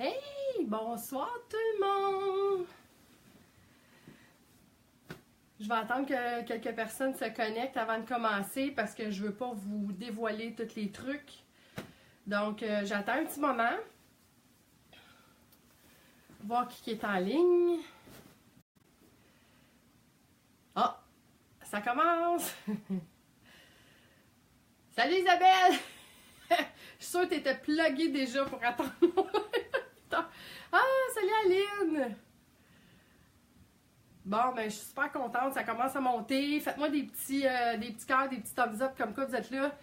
Hey, bonsoir tout le monde! Je vais attendre que quelques personnes se connectent avant de commencer parce que je veux pas vous dévoiler tous les trucs. Donc, j'attends un petit moment. Voir qui est en ligne. Ah! Ça commence! Salut Isabelle! Je suis sûre que tu étais pluguée déjà pour attendre. Ah, salut Aline! Bon, ben, je suis super contente, ça commence à monter. Faites-moi des petits cœurs, des petits thumbs up comme quoi vous êtes là.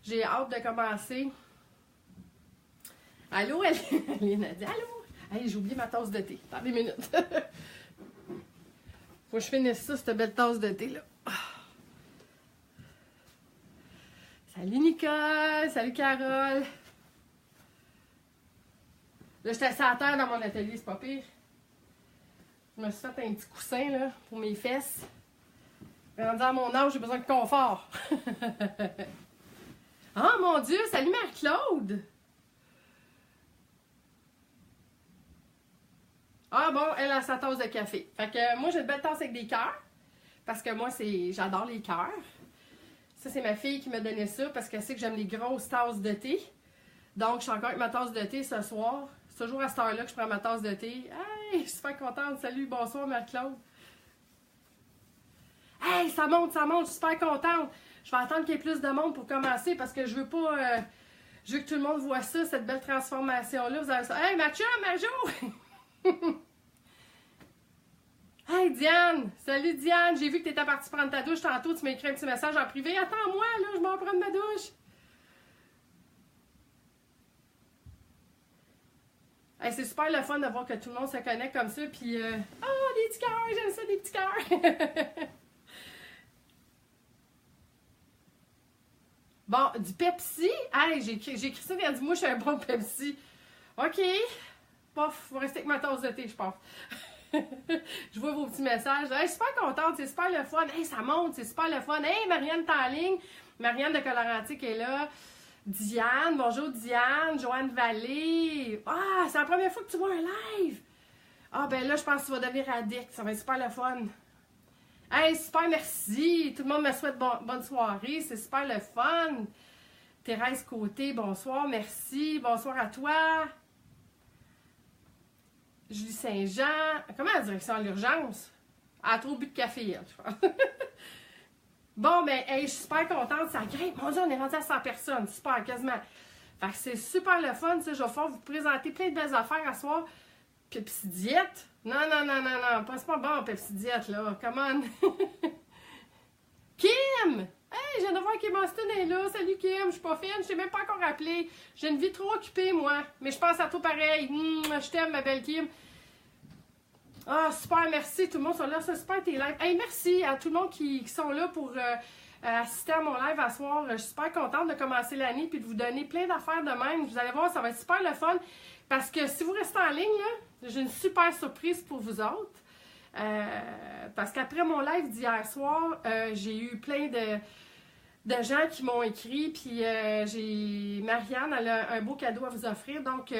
J'ai hâte de commencer. Allô, Aline a dit allô! Hey, j'ai oublié ma tasse de thé. Attendez une minute. Faut que je finisse ça, cette belle tasse de thé là. Salut Nicole! Salut Carole! Là, j'étais assis à terre dans mon atelier, c'est pas pire. Je me suis fait un petit coussin là, pour mes fesses. Rendu à mon âge, j'ai besoin de confort. Ah mon Dieu! Salut Marie-Claude! Ah bon, elle a sa tasse de café. Fait que moi, j'ai une belle tasse avec des cœurs. Parce que moi, j'adore les cœurs. Ça, c'est ma fille qui m'a donné ça parce qu'elle sait que j'aime les grosses tasses de thé. Donc, je suis encore avec ma tasse de thé ce soir. C'est toujours à cette heure-là que je prends ma tasse de thé. Hey, je suis super contente. Salut, bonsoir, Marie-Claude. Hey, ça monte, je suis super contente. Je vais attendre qu'il y ait plus de monde pour commencer parce que je veux pas... je veux que tout le monde voit ça, cette belle transformation-là. Vous avez ça. Hey, Mathieu, Majo! Hey, Diane! Salut, Diane! J'ai vu que tu étais partie prendre ta douche tantôt. Tu m'as écrit un petit message en privé. Attends-moi, là, je m'en prends ma douche. Hey, c'est super le fun de voir que tout le monde se connecte comme ça. Puis, des petits cœurs! J'aime ça, des petits cœurs! Bon, du Pepsi. Hey, j'ai écrit ça, elle a dit, moi, je suis un bon Pepsi. OK. Pof, faut rester avec ma tasse de thé, je pense. Je vois vos petits messages. Hey, je suis super contente, c'est super le fun. Hey, ça monte, c'est super le fun. Hey, Marianne est en ligne. Marianne de Colorantique est là. Diane, bonjour Diane. Joanne Vallée. Ah, c'est la première fois que tu vois un live. Ah, ben là, je pense que tu vas devenir addict. Ça va être super le fun. Hey, super, merci. Tout le monde me souhaite bonne soirée. C'est super le fun. Thérèse Côté, bonsoir, merci. Bonsoir à toi. Julie Saint-Jean. Comment la direction à l'urgence? Elle a trop bu de café, elle, je pense. Bon, ben, hey, je suis super contente. Ça grimpe. Mon Dieu, on est rendu à 100 personnes. Super, quasiment. Fait que c'est super le fun, ça. Je vais pouvoir vous présenter plein de belles affaires à soir. Pepsi Diète? Non. C'est pas bon, Pepsi Diète, là. Come on. Kim! Hey, je viens de voir Kim Austin est là. Salut Kim, je suis pas fine, je t'ai même pas encore appelé. J'ai une vie trop occupée, moi. Mais je pense à toi pareil. Je t'aime, ma belle Kim. Ah, super, merci. Tout le monde sont là. C'est super tes lives. Hey, merci à tout le monde qui sont là pour assister à mon live à soir. Je suis super contente de commencer l'année puis de vous donner plein d'affaires de même. Vous allez voir, ça va être super le fun. Parce que si vous restez en ligne, là, j'ai une super surprise pour vous autres. Parce qu'après mon live d'hier soir, j'ai eu plein de gens qui m'ont écrit. Puis Marianne, elle a un beau cadeau à vous offrir. Donc,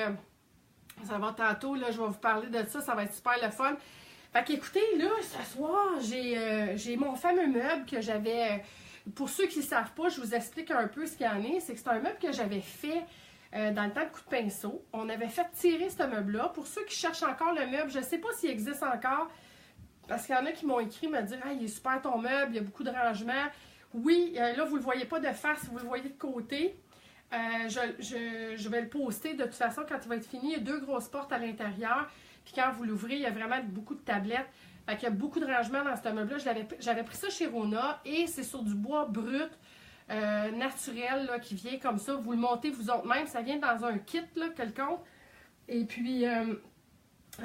ça va tantôt, là, je vais vous parler de ça. Ça va être super le fun. Fait qu'écoutez, là, ce soir, j'ai mon fameux meuble que j'avais... Pour ceux qui ne savent pas, je vous explique un peu ce qu'il y en est. C'est que c'est un meuble que j'avais fait dans le temps de coup de pinceau. On avait fait tirer ce meuble-là. Pour ceux qui cherchent encore le meuble, je ne sais pas s'il existe encore. Parce qu'il y en a qui m'ont écrit me dire « Ah, il est super ton meuble, il y a beaucoup de rangements. » Oui, là, vous ne le voyez pas de face, vous le voyez de côté. Je vais le poster de toute façon quand il va être fini. Il y a 2 grosses portes à l'intérieur. Puis quand vous l'ouvrez, il y a vraiment beaucoup de tablettes. Fait qu'il y a beaucoup de rangements dans ce meuble-là. J'avais pris ça chez Rona et c'est sur du bois brut, naturel, là, qui vient comme ça. Vous le montez vous autres même. Ça vient dans un kit là, quelconque. Et puis,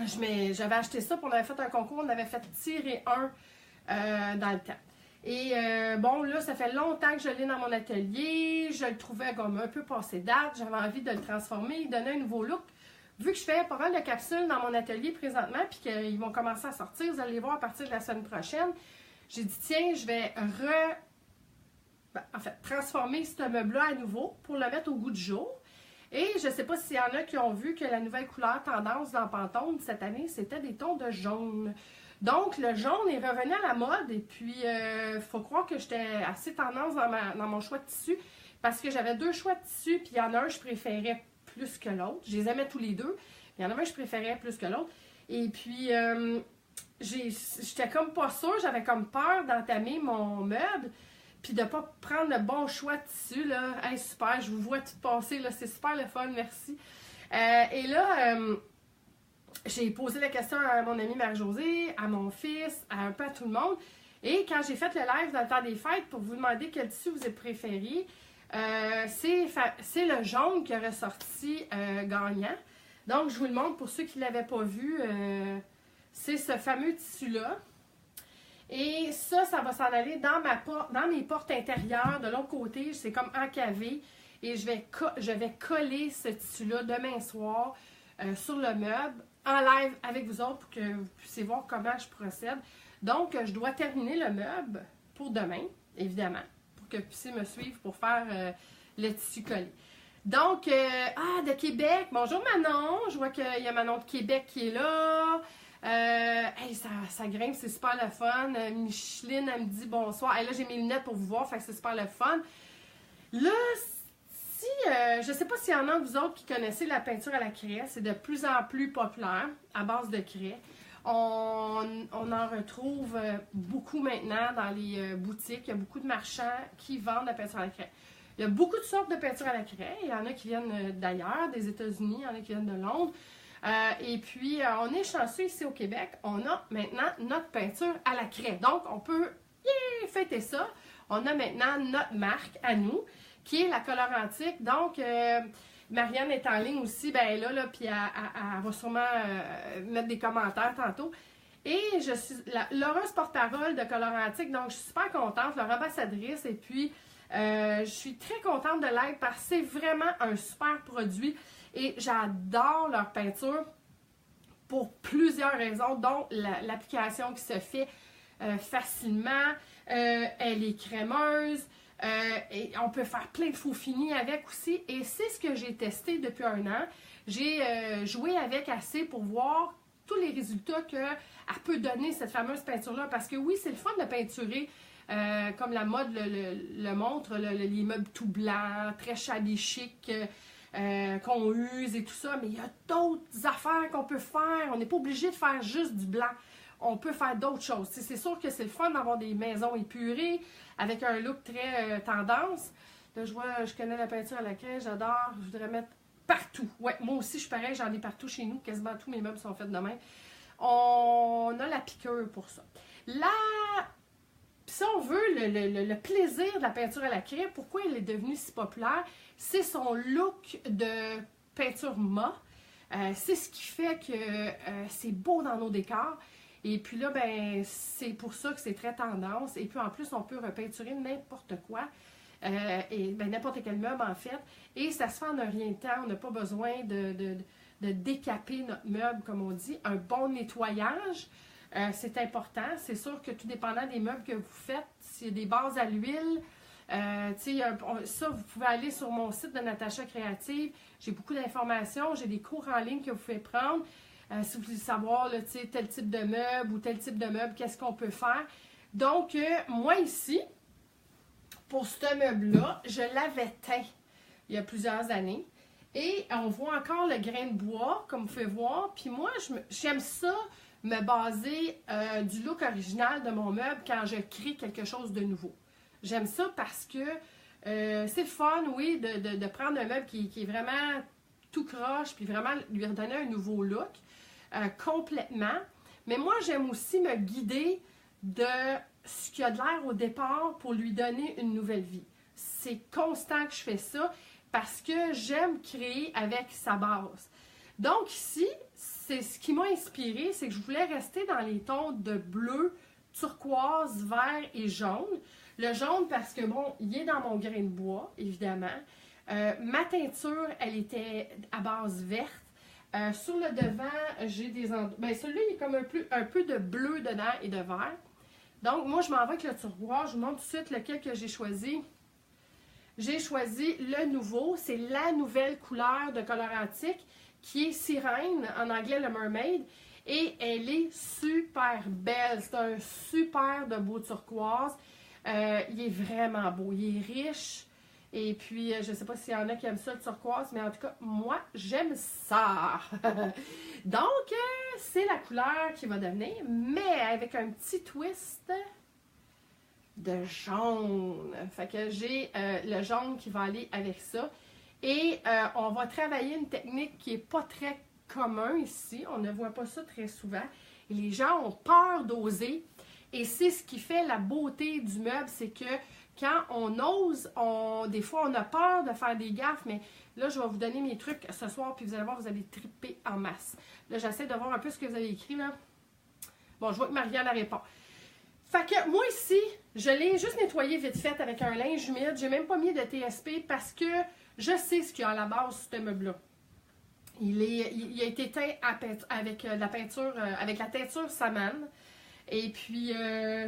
j'avais acheté ça, puis on avait fait un concours. On avait fait tirer un dans le temps. Et bon, là, ça fait longtemps que je l'ai dans mon atelier. Je le trouvais comme un peu passé date. J'avais envie de le transformer, lui donner un nouveau look. Vu que je fais pas mal de capsules dans mon atelier présentement, puis qu'ils vont commencer à sortir, vous allez les voir à partir de la semaine prochaine, j'ai dit, tiens, je vais transformer ce meuble-là à nouveau pour le mettre au goût du jour. Et je ne sais pas s'il y en a qui ont vu que la nouvelle couleur tendance dans Pantone cette année, c'était des tons de jaune. Donc, le jaune est revenu à la mode et puis il faut croire que j'étais assez tendance dans mon choix de tissu parce que j'avais 2 choix de tissu puis il y en a un que je préférais plus que l'autre. Je les aimais tous les deux. Il y en a un que je préférais plus que l'autre. Et puis, j'étais comme pas sûre, j'avais comme peur d'entamer mon meuble puis de pas prendre le bon choix de tissu, là. Hey, super, je vous vois tout passer, là. C'est super le fun, merci. Et là... j'ai posé la question à mon amie Marie-Josée, à mon fils, à un peu à tout le monde. Et quand j'ai fait le live dans le temps des fêtes pour vous demander quel tissu vous avez préféré, c'est le jaune qui a ressorti gagnant. Donc, je vous le montre pour ceux qui ne l'avaient pas vu. C'est ce fameux tissu-là. Et ça va s'en aller dans mes portes intérieures. De l'autre côté, c'est comme encavé. Et je vais coller ce tissu-là demain soir sur le meuble en live avec vous autres pour que vous puissiez voir comment je procède. Donc, je dois terminer le meuble pour demain, évidemment, pour que vous puissiez me suivre pour faire le tissu collé. Donc, de Québec, bonjour Manon, je vois qu'il y a Manon de Québec qui est là. Hey, ça grimpe, c'est super le fun. Micheline, elle me dit bonsoir. Hey, là, j'ai mes lunettes pour vous voir, fait que c'est super le fun. Là, je ne sais pas s'il y en a de vous autres qui connaissez la peinture à la craie. C'est de plus en plus populaire à base de craie. On en retrouve beaucoup maintenant dans les boutiques. Il y a beaucoup de marchands qui vendent la peinture à la craie. Il y a beaucoup de sortes de peinture à la craie. Il y en a qui viennent d'ailleurs, des États-Unis, il y en a qui viennent de Londres. Et puis, on est chanceux ici au Québec. On a maintenant notre peinture à la craie. Donc, on peut fêter ça. On a maintenant notre marque à nous, qui est la Colorantique. Donc, Marianne est en ligne aussi, ben là puis elle va sûrement mettre des commentaires tantôt. Et je suis l'heureuse porte-parole de Colorantique, donc je suis super contente, leur ambassadrice, et puis je suis très contente de l'être parce que c'est vraiment un super produit et j'adore leur peinture pour plusieurs raisons, dont l'application qui se fait facilement, elle est crémeuse, et on peut faire plein de faux finis avec aussi. Et c'est ce que j'ai testé depuis 1 an. J'ai joué avec assez pour voir tous les résultats qu'elle peut donner, cette fameuse peinture-là. Parce que oui, c'est le fun de peinturer, comme la mode le montre, les meubles tout blancs, très shabby chic, qu'on use et tout ça. Mais il y a d'autres affaires qu'on peut faire. On n'est pas obligé de faire juste du blanc. On peut faire d'autres choses. C'est sûr que c'est le fun d'avoir des maisons épurées avec un look très tendance. Là, je connais la peinture à la craie, j'adore. Je voudrais mettre partout. Ouais, moi aussi, je suis pareil, j'en ai partout chez nous. Quasiment tous mes meubles sont faits de même. On a la piqûre pour ça. Si on veut le plaisir de la peinture à la craie, pourquoi elle est devenue si populaire? C'est son look de peinture mat. C'est ce qui fait que c'est beau dans nos décors. Et puis là, ben, c'est pour ça que c'est très tendance. Et puis en plus, on peut repeinturer n'importe quoi. Et ben, n'importe quel meuble, en fait. Et ça se fait en un rien de temps. On n'a pas besoin de décaper notre meuble, comme on dit. Un bon nettoyage, c'est important. C'est sûr que tout dépendant des meubles que vous faites, s'il y a des bases à l'huile, ça, vous pouvez aller sur mon site de Natacha Créative. J'ai beaucoup d'informations. J'ai des cours en ligne que vous pouvez prendre. Si vous voulez savoir là, tel type de meuble ou tel type de meuble, qu'est-ce qu'on peut faire. Donc, moi ici, pour ce meuble-là, je l'avais teint il y a plusieurs années. Et on voit encore le grain de bois, comme vous pouvez voir. Puis moi, j'aime ça, me baser du look original de mon meuble quand je crée quelque chose de nouveau. J'aime ça parce que c'est le fun, oui, de prendre un meuble qui est vraiment tout croche, puis vraiment lui redonner un nouveau look. Complètement. Mais moi, j'aime aussi me guider de ce qui a de l'air au départ pour lui donner une nouvelle vie. C'est constant que je fais ça parce que j'aime créer avec sa base. Donc ici, c'est ce qui m'a inspiré, c'est que je voulais rester dans les tons de bleu, turquoise, vert et jaune. Le jaune parce que, bon, il est dans mon grain de bois, évidemment. Ma teinture, elle était à base verte. Sur le devant, j'ai des endroits... Ben, celui-là, il est comme un peu de bleu dedans et de vert. Donc, moi, je m'en vais avec le turquoise. Je vous montre tout de suite lequel que j'ai choisi. j'ai choisi le nouveau. C'est la nouvelle couleur de Colorantic qui est sirène, en anglais le mermaid. Et elle est super belle. C'est un super de beau turquoise. Il est vraiment beau. Il est riche. Et puis, je ne sais pas s'il y en a qui aiment ça, le turquoise, mais en tout cas, moi, j'aime ça. Donc, c'est la couleur qui va devenir, mais avec un petit twist de jaune. Fait que j'ai le jaune qui va aller avec ça. Et on va travailler une technique qui n'est pas très commune ici. On ne voit pas ça très souvent. Et les gens ont peur d'oser. Et c'est ce qui fait la beauté du meuble, c'est que quand on ose, des fois on a peur de faire des gaffes, mais là je vais vous donner mes trucs ce soir, puis vous allez voir, vous allez triper en masse. Là j'essaie de voir un peu ce que vous avez écrit là. Bon, je vois que Marianne répond. Fait que moi ici, je l'ai juste nettoyé vite fait avec un linge humide. J'ai même pas mis de TSP parce que je sais ce qu'il y a à la base de ce meuble-là. Il a été teint avec la peinture, avec la teinture Saman. Et puis,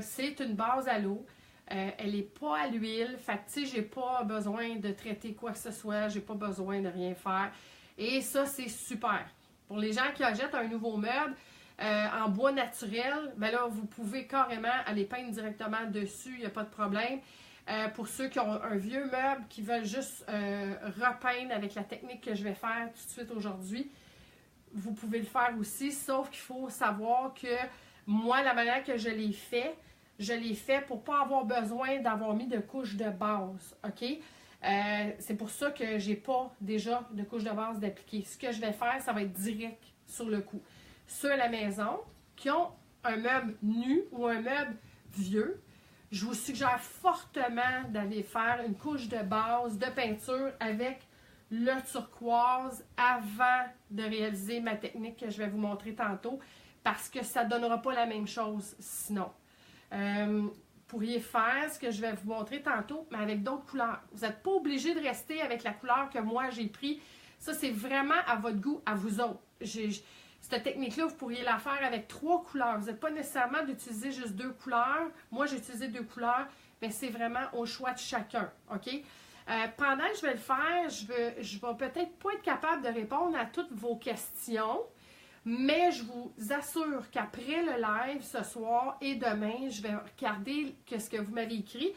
c'est une base à l'eau. Elle n'est pas à l'huile. Fait que, tu sais, j'ai pas besoin de traiter quoi que ce soit. J'ai pas besoin de rien faire. Et ça, c'est super. Pour les gens qui achètent un nouveau meuble en bois naturel, ben là, vous pouvez carrément aller peindre directement dessus. Il n'y a pas de problème. Pour ceux qui ont un vieux meuble, qui veulent juste repeindre avec la technique que je vais faire tout de suite aujourd'hui, vous pouvez le faire aussi. Sauf qu'il faut savoir que moi, la manière que je l'ai fait pour ne pas avoir besoin d'avoir mis de couche de base, OK? C'est pour ça que j'ai pas déjà de couche de base d'appliquer. Ce que je vais faire, ça va être direct sur le coup. Ceux à la maison qui ont un meuble nu ou un meuble vieux, je vous suggère fortement d'aller faire une couche de base de peinture avec le turquoise avant de réaliser ma technique que je vais vous montrer tantôt, parce que ça ne donnera pas la même chose sinon. Vous pourriez faire ce que je vais vous montrer tantôt, mais avec d'autres couleurs. Vous n'êtes pas obligé de rester avec la couleur que moi j'ai pris. Ça, c'est vraiment à votre goût, à vous autres. Cette technique-là, vous pourriez la faire avec 3 couleurs. Vous n'êtes pas nécessairement d'utiliser juste 2 couleurs. Moi, j'ai utilisé 2 couleurs, mais c'est vraiment au choix de chacun. OK? Pendant que je vais le faire, je vais peut-être pas être capable de répondre à toutes vos questions. Mais je vous assure qu'après le live ce soir et demain, je vais regarder ce que vous m'avez écrit.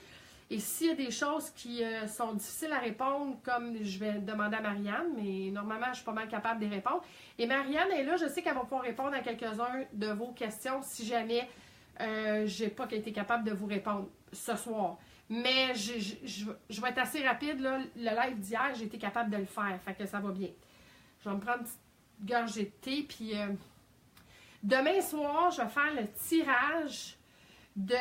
Et s'il y a des choses qui sont difficiles à répondre, comme je vais demander à Marianne, mais normalement, je suis pas mal capable de répondre. Et Marianne est là, je sais qu'elle va pouvoir répondre à quelques-uns de vos questions si jamais je n'ai pas été capable de vous répondre ce soir. Mais je vais être assez rapide, là. Le live d'hier, j'ai été capable de le faire, fait que ça va bien. Je vais me prendre une petite gorgée de thé, puis demain soir, je vais faire le tirage de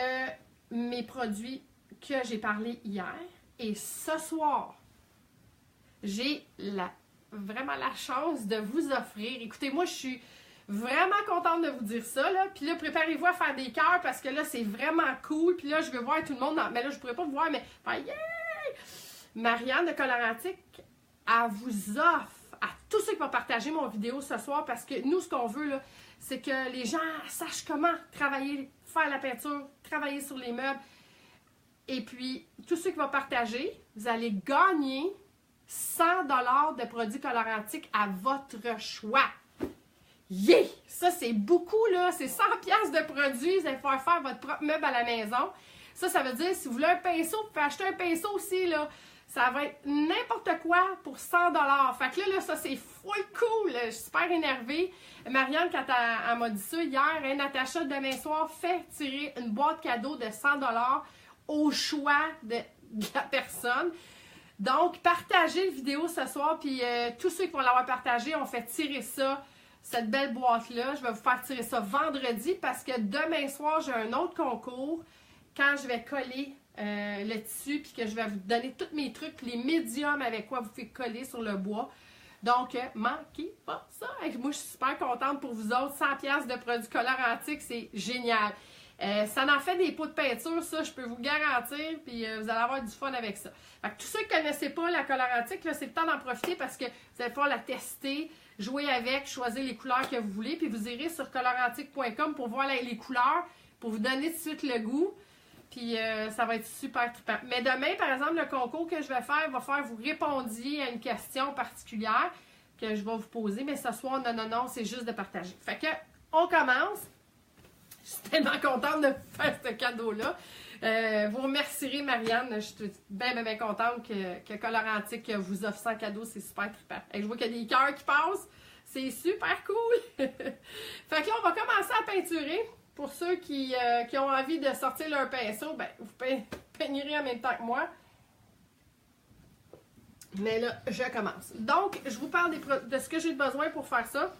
mes produits que j'ai parlé hier. Et ce soir, j'ai vraiment la chance de vous offrir. Écoutez, moi, je suis vraiment contente de vous dire ça, là. Puis là, préparez-vous à faire des cœurs parce que là, c'est vraiment cool. Puis là, je veux voir tout le monde. Mais là, je ne pourrais pas vous voir, mais yeah! Marianne de Colorantic, elle vous offre à tous ceux qui vont partager mon vidéo ce soir, parce que nous, ce qu'on veut, là, c'est que les gens sachent comment travailler, faire la peinture, travailler sur les meubles. Et puis, tous ceux qui vont partager, vous allez gagner 100 $ de produits Colorantic à votre choix. Yeah! Ça, c'est beaucoup, là. C'est 100 $ de produits. Vous allez pouvoir faire votre propre meuble à la maison. Ça veut dire, si vous voulez un pinceau, vous pouvez acheter un pinceau aussi, là. Ça va être n'importe quoi pour 100 $. Fait que là, ça, c'est full cool. Je suis super énervée. Marianne, quand elle m'a dit ça hier, Natacha, demain soir, fait tirer une boîte cadeau de 100 $ au choix de la personne. Donc, partagez la vidéo ce soir, puis tous ceux qui vont l'avoir partagé, on fait tirer ça, cette belle boîte-là. Je vais vous faire tirer ça vendredi, parce que demain soir, j'ai un autre concours quand je vais coller le tissu, puis que je vais vous donner tous mes trucs, puis les médiums avec quoi vous faites coller sur le bois. Donc, manquez pas ça. Moi, je suis super contente pour vous autres. 100 $ de produits Colorantic, c'est génial. Ça en fait des pots de peinture, ça, je peux vous garantir, puis vous allez avoir du fun avec ça. Fait que tous ceux qui ne connaissaient pas la Colorantic, là, c'est le temps d'en profiter, parce que vous allez pouvoir la tester, jouer avec, choisir les couleurs que vous voulez, puis vous irez sur colorantic.com pour voir les couleurs, pour vous donner tout de suite le goût. Puis ça va être super trippant. Mais demain, par exemple, le concours que je vais faire va faire vous répondiez à une question particulière que je vais vous poser. Mais ce soir, non, c'est juste de partager. Fait que, on commence. Je suis tellement contente de faire ce cadeau-là. Vous remercierez Marianne. Je suis bien contente que Colorantique vous offre 100 cadeaux. C'est super trippant. Et je vois qu'il y a des cœurs qui passent. C'est super cool. Fait que là, on va commencer à peinturer. Pour ceux qui ont envie de sortir leur pinceau, ben, vous peignerez en même temps que moi. Mais là, je commence. Donc, je vous parle de ce que j'ai besoin pour faire ça.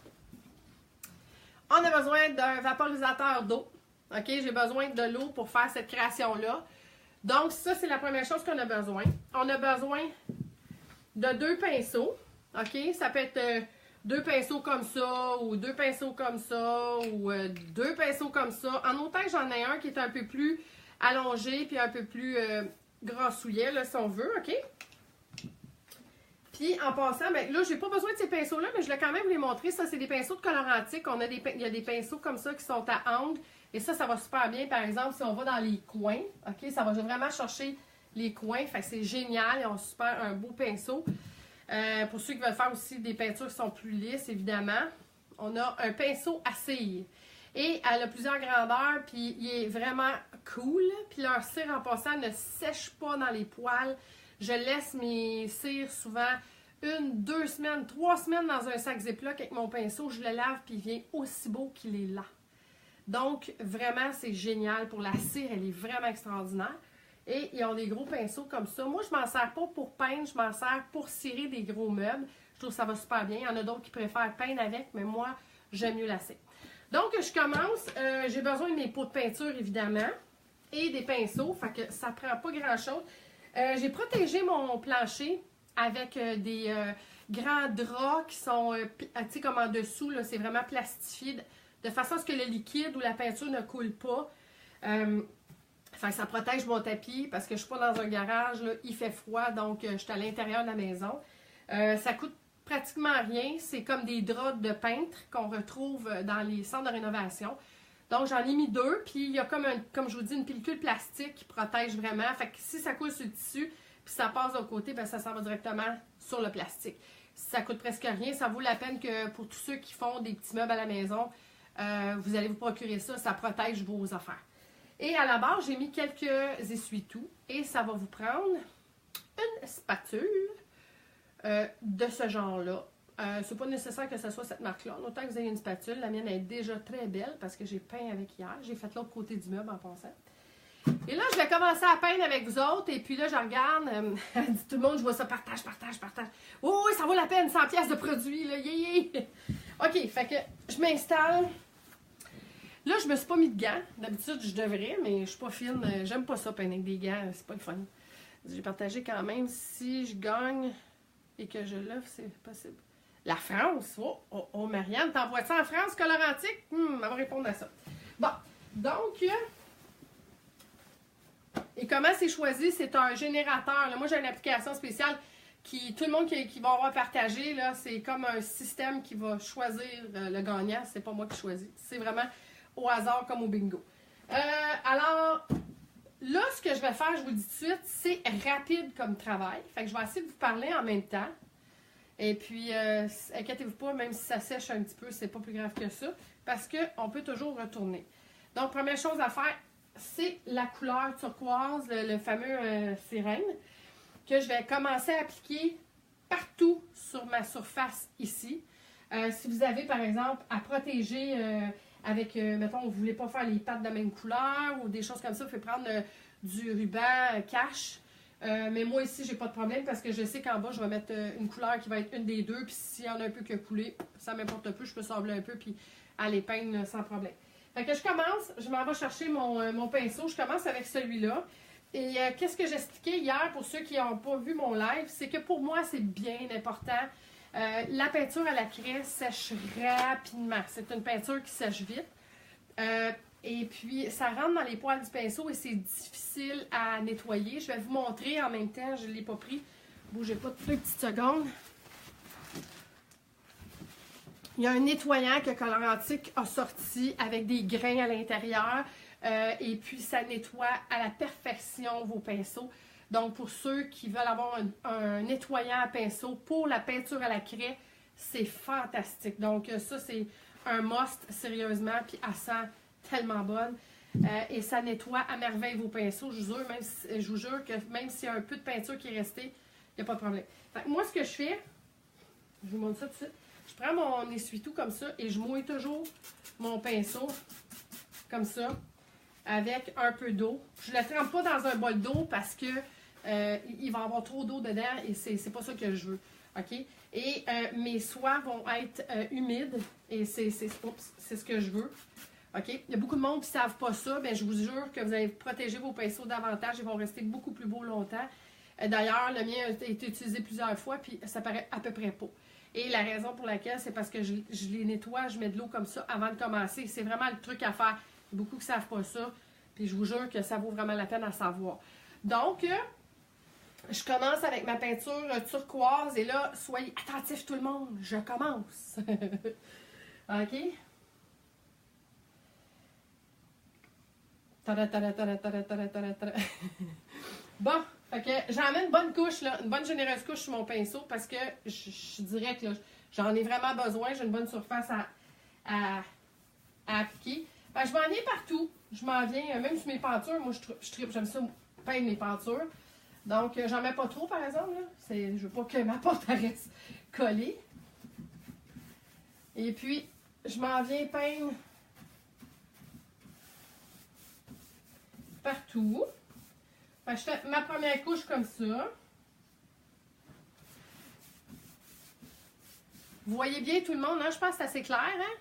On a besoin d'un vaporisateur d'eau. OK? J'ai besoin de l'eau pour faire cette création-là. Donc, ça, c'est la première chose qu'on a besoin. On a besoin de 2 pinceaux. OK? Ça peut être 2 pinceaux comme ça, ou 2 pinceaux comme ça, ou 2 pinceaux comme ça. En autant que j'en ai un qui est un peu plus allongé, puis un peu plus grassouillet, là, si on veut, OK? Puis, en passant, ben, là, j'ai pas besoin de ces pinceaux-là, mais je vais quand même vous les montrer. Ça, c'est des pinceaux de Colorantique. Il y a des pinceaux comme ça qui sont à angle. Et ça va super bien, par exemple, si on va dans les coins. OK? Ça va vraiment chercher les coins. Fait que c'est génial. Ils ont un beau pinceau. Pour ceux qui veulent faire aussi des peintures qui sont plus lisses, évidemment, on a un pinceau à cire. Et elle a plusieurs grandeurs, puis il est vraiment cool. Puis leur cire, en passant, ne sèche pas dans les poils. Je laisse mes cires souvent 1, 2 semaines, 3 semaines dans un sac Ziploc avec mon pinceau. Je le lave, puis il vient aussi beau qu'il est là. Donc, vraiment, c'est génial. Pour la cire, elle est vraiment extraordinaire. Et ils ont des gros pinceaux comme ça. Moi, je m'en sers pas pour peindre, je m'en sers pour cirer des gros meubles. Je trouve que ça va super bien. Il y en a d'autres qui préfèrent peindre avec, mais moi, j'aime mieux la cire. Donc, je commence. J'ai besoin de mes pots de peinture, évidemment, et des pinceaux. Fait que ça prend pas grand-chose. J'ai protégé mon plancher avec des grands draps qui sont, tu sais, comme en dessous, c'est vraiment plastifié, de façon à ce que le liquide ou la peinture ne coule pas. Fait que ça protège mon tapis parce que je ne suis pas dans un garage, là, il fait froid, donc je suis à l'intérieur de la maison. Ça coûte pratiquement rien. C'est comme des draps de peintre qu'on retrouve dans les centres de rénovation. Donc j'en ai mis 2, puis il y a comme je vous dis, une pellicule plastique qui protège vraiment. Fait que si ça coule sur le tissu, puis ça passe de l'autre côté, ben ça s'en va directement sur le plastique. Ça coûte presque rien. Ça vaut la peine que pour tous ceux qui font des petits meubles à la maison, vous allez vous procurer ça. Ça protège vos affaires. Et à la base, j'ai mis quelques essuie-tout et ça va vous prendre une spatule de ce genre-là. C'est pas nécessaire que ce soit cette marque-là. Autant que vous ayez une spatule, la mienne est déjà très belle parce que j'ai peint avec hier. J'ai fait l'autre côté du meuble en passant. Et là, je vais commencer à peindre avec vous autres. Et puis là, je regarde. Elle dit tout le monde, je vois ça, partage. Oh oui, ça vaut la peine, 100 pièces de produit, là. Yeah. OK, fait que je m'installe. Là, je me suis pas mis de gants. D'habitude, je devrais, mais je suis pas fine. J'aime pas ça, peindre avec des gants. C'est pas le fun. J'ai partagé quand même. Si je gagne et que je l'offre, c'est possible. La France. Oh, Marianne, t'envoies ça en France, Colorantique? Elle va répondre à ça. Bon, donc, et comment c'est choisi? C'est un générateur. Là, moi, j'ai une application spéciale qui, tout le monde qui va avoir partagé, là, c'est comme un système qui va choisir le gagnant. C'est pas moi qui choisis. C'est vraiment au hasard comme au bingo. Alors, là, ce que je vais faire, je vous le dis tout de suite, c'est rapide comme travail. Fait que je vais essayer de vous parler en même temps. Et puis, inquiétez-vous pas, même si ça sèche un petit peu, c'est pas plus grave que ça. Parce qu'on peut toujours retourner. Donc, première chose à faire, c'est la couleur turquoise, le fameux sirène, que je vais commencer à appliquer partout sur ma surface ici. Si vous avez, par exemple, à protéger avec, mettons, vous ne voulez pas faire les pattes de la même couleur ou des choses comme ça, vous pouvez prendre du ruban cache. Mais moi ici, j'ai pas de problème parce que je sais qu'en bas, je vais mettre une couleur qui va être une des deux. Puis s'il y en a un peu qui a coulé, ça m'importe peu, je peux sabler un peu puis aller peindre sans problème. Fait que je commence, je m'en vais chercher mon pinceau. Je commence avec celui-là. Et qu'est-ce que j'expliquais hier pour ceux qui n'ont pas vu mon live, c'est que pour moi, c'est bien important. La peinture à la craie sèche rapidement. C'est une peinture qui sèche vite. Et puis, ça rentre dans les poils du pinceau et c'est difficile à nettoyer. Je vais vous montrer en même temps, je ne l'ai pas pris. Bougez pas 2 petites secondes. Il y a un nettoyant que Colorantique a sorti avec des grains à l'intérieur. Et puis, ça nettoie à la perfection vos pinceaux. Donc, pour ceux qui veulent avoir un nettoyant à pinceau pour la peinture à la craie, c'est fantastique. Donc, ça, c'est un must, sérieusement. Puis, elle sent tellement bonne. Et ça nettoie à merveille vos pinceaux. Je vous jure que même s'il y a un peu de peinture qui est restée, il n'y a pas de problème. Fait que moi, ce que je fais, je vous montre ça tout de suite. Je prends mon essuie-tout comme ça et je mouille toujours mon pinceau comme ça avec un peu d'eau. Je ne le trempe pas dans un bol d'eau parce que il va y avoir trop d'eau dedans et c'est pas ça que je veux. OK? Et mes soies vont être humides et c'est ce que je veux. OK? Il y a beaucoup de monde qui ne savent pas ça. Bien, je vous jure que vous allez protéger vos pinceaux davantage. Ils vont rester beaucoup plus beaux longtemps. D'ailleurs, le mien a été utilisé plusieurs fois puis ça paraît à peu près pas. Et la raison pour laquelle, c'est parce que je les nettoie, je mets de l'eau comme ça avant de commencer. C'est vraiment le truc à faire. Il y a beaucoup qui ne savent pas ça. Puis je vous jure que ça vaut vraiment la peine à savoir. Donc, je commence avec ma peinture turquoise. Et là, soyez attentifs tout le monde. Je commence. OK? Tada, tada, tada, tada, tada, tada, tada. Bon. Fait que j'en mets une bonne couche, là, une bonne généreuse couche sur mon pinceau parce que je dirais que j'en ai vraiment besoin. J'ai une bonne surface à appliquer. Fait que je m'en viens partout. Je m'en viens, même sur mes peintures. Moi, je tripe, j'aime ça peindre mes peintures. Donc, j'en mets pas trop, par exemple. Là. Je veux pas que ma porte reste collée. Et puis, je m'en viens peindre partout. Je fais ma première couche comme ça. Vous voyez bien tout le monde, hein? Je pense que c'est assez clair, hein?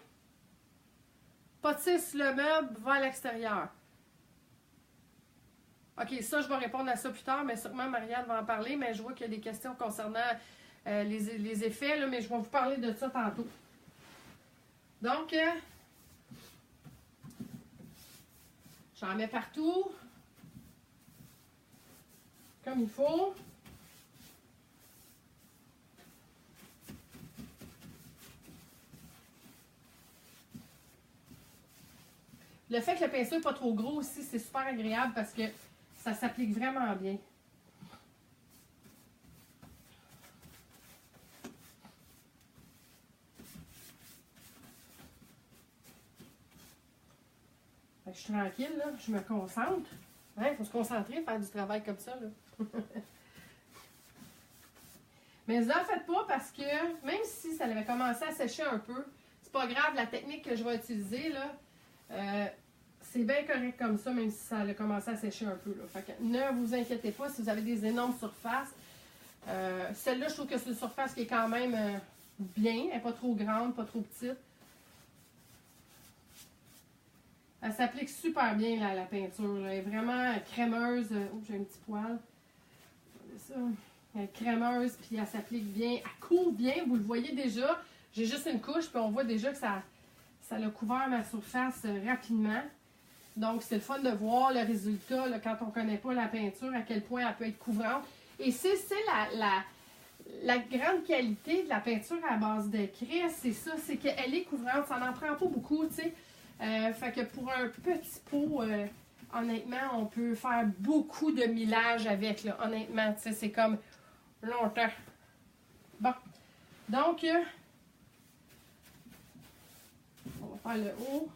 Potisse le meuble, va à l'extérieur. OK, ça, je vais répondre à ça plus tard, mais sûrement Marianne va en parler, mais je vois qu'il y a des questions concernant les effets, là, mais je vais vous parler de ça tantôt. Donc, j'en mets partout. Comme il faut. Le fait que le pinceau n'est pas trop gros aussi, c'est super agréable parce que ça s'applique vraiment bien. Fait que je suis tranquille, là, je me concentre. Il faut se concentrer, faire du travail comme ça, là. Mais ne vous en faites pas parce que même si ça avait commencé à sécher un peu, c'est pas grave, la technique que je vais utiliser, là, c'est bien correct comme ça, même si ça a commencé à sécher un peu. Là. Fait que ne vous inquiétez pas si vous avez des énormes surfaces. Celle-là, je trouve que c'est une surface qui est quand même bien. Elle n'est pas trop grande, pas trop petite. Elle s'applique super bien, là, la peinture. Là. Elle est vraiment crémeuse. Oh, j'ai un petit poil. Ça. Elle est crémeuse, puis elle s'applique bien. Elle couvre bien, vous le voyez déjà. J'ai juste une couche, puis on voit déjà que ça a couvert ma surface rapidement. Donc, c'est le fun de voir le résultat là, quand on ne connaît pas la peinture, à quel point elle peut être couvrante. Et c'est la grande qualité de la peinture à base de craie, c'est ça, c'est qu'elle est couvrante. Ça n'en prend pas beaucoup, tu sais. Fait que pour un petit pot, honnêtement, on peut faire beaucoup de millage avec, là. Honnêtement, tu sais, c'est comme longtemps. Bon. Donc, on va faire le haut.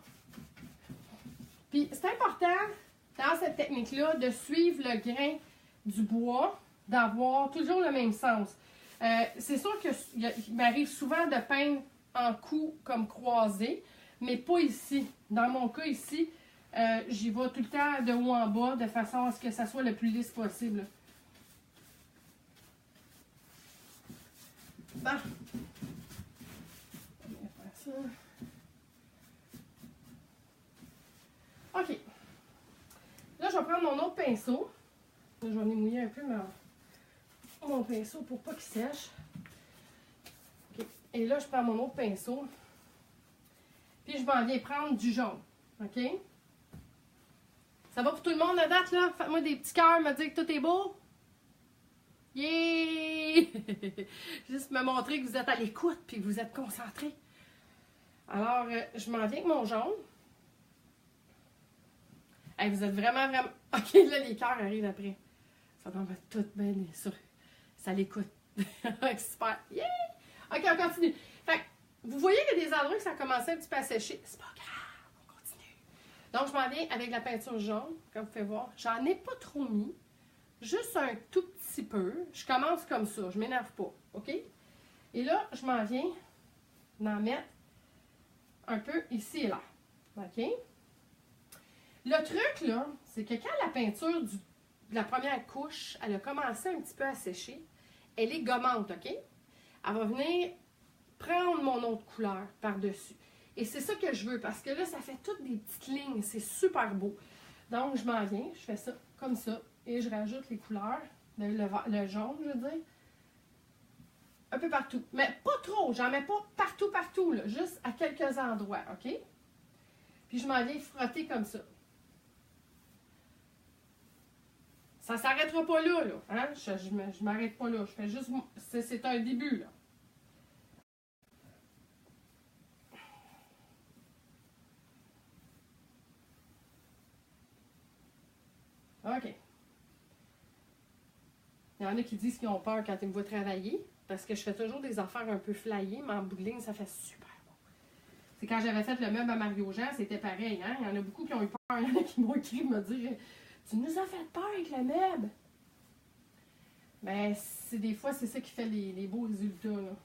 Puis, c'est important, dans cette technique-là, de suivre le grain du bois, d'avoir toujours le même sens. C'est sûr qu'il m'arrive souvent de peindre en coups comme croisés, mais pas ici. Dans mon cas ici, j'y vais tout le temps de haut en bas, de façon à ce que ça soit le plus lisse possible. Bon. On va faire ça. OK. Là, je vais prendre mon autre pinceau. Là, je vais venir mouiller un peu mon pinceau pour pas qu'il sèche. OK. Et là, je prends mon autre pinceau. Puis, je m'en viens prendre du jaune. OK? Ça va pour tout le monde à date, là? Faites-moi des petits cœurs, me dire que tout est beau. Yeah! Juste me montrer que vous êtes à l'écoute puis que vous êtes concentrés. Alors, je m'en viens avec mon jaune. Hey, vous êtes vraiment, vraiment... OK, là, les cœurs arrivent après. Ça va tout bien sûr. Ça l'écoute. Super. Yeah! OK, on continue. Fait que, vous voyez qu'il y a des endroits que ça a commencé un petit peu à sécher. C'est pas grave, on continue. Donc, je m'en viens avec la peinture jaune, comme vous pouvez voir. J'en ai pas trop mis. Juste un tout petit peu. Je commence comme ça. Je m'énerve pas. OK? Et là, je m'en viens d'en mettre un peu ici et là. OK? Le truc, là, c'est que quand la peinture de la première couche, elle a commencé un petit peu à sécher, elle est gommante, OK? Elle va venir prendre mon autre couleur par-dessus. Et c'est ça que je veux, parce que là, ça fait toutes des petites lignes. C'est super beau. Donc, je m'en viens, je fais ça comme ça, et je rajoute les couleurs, le jaune, je veux dire, un peu partout. Mais pas trop, j'en mets pas partout, là, juste à quelques endroits, OK? Puis je m'en viens frotter comme ça. Ça ne s'arrêtera pas là, là. Hein? Je m'arrête pas là. Je fais juste... C'est un début, là. OK. Il y en a qui disent qu'ils ont peur quand ils me voient travailler, parce que je fais toujours des affaires un peu flyées, mais en bout de ligne, ça fait super bon. C'est quand j'avais fait le meuble à Mario Jean, c'était pareil, hein? Il y en a beaucoup qui ont eu peur. Il y en a qui m'ont écrit me dire « Tu nous as fait peur avec le meuble! » Ben, des fois, c'est ça qui fait les beaux résultats, là.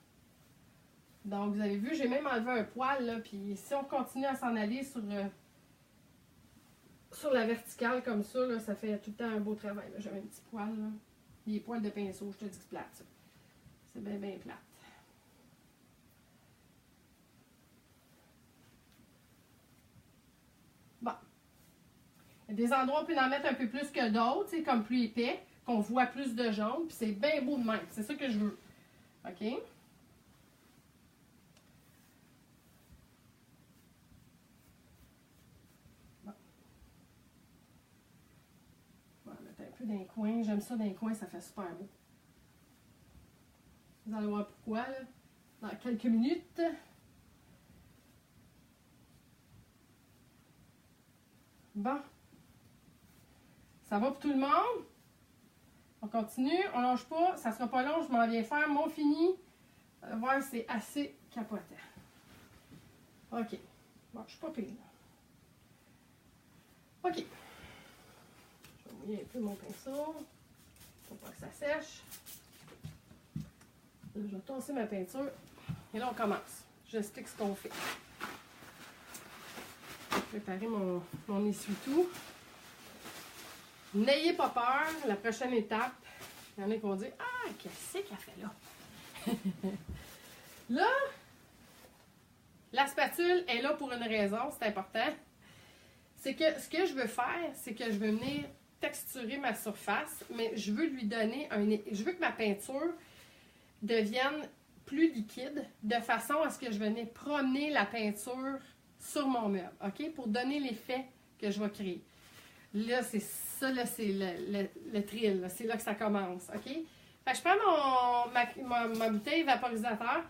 Donc, vous avez vu, j'ai même enlevé un poil, là, puis si on continue à s'en aller sur la verticale comme ça, là, ça fait tout le temps un beau travail. J'avais un petit poil, là. Les poils de pinceau, je te dis que c'est plate, ça. C'est bien, bien plate. Bon. Il y a des endroits où on peut en mettre un peu plus que d'autres, comme plus épais, qu'on voit plus de jaune, puis c'est bien beau de même. C'est ça que je veux. OK? Bon. On va mettre un peu dans les coins. J'aime ça dans les coins, ça fait super beau. Vous allez voir pourquoi, là, dans quelques minutes. Bon. Ça va pour tout le monde? On continue, on lâche pas, ça sera pas long, je m'en viens faire mon fini. Vous allez voir, c'est assez capotant. OK. Bon, je suis pas pire. OK. Je vais mouiller un peu mon pinceau pour pas que ça sèche. Là, je vais tasser ma peinture. Et là, on commence. J'explique ce qu'on fait. Je vais préparer mon essuie-tout. N'ayez pas peur, la prochaine étape, il y en a qui vont dire « Ah, qu'est-ce qu'elle fait là? » Là, la spatule est là pour une raison, c'est important. C'est que ce que je veux faire, c'est que je veux venir texturer ma surface, mais je veux lui donner je veux que ma peinture devienne plus liquide, de façon à ce que je venais promener la peinture sur mon meuble, OK? Pour donner l'effet que je vais créer. Là, c'est ça, là, c'est le trill. C'est là que ça commence, OK? Fait que je prends ma bouteille vaporisateur.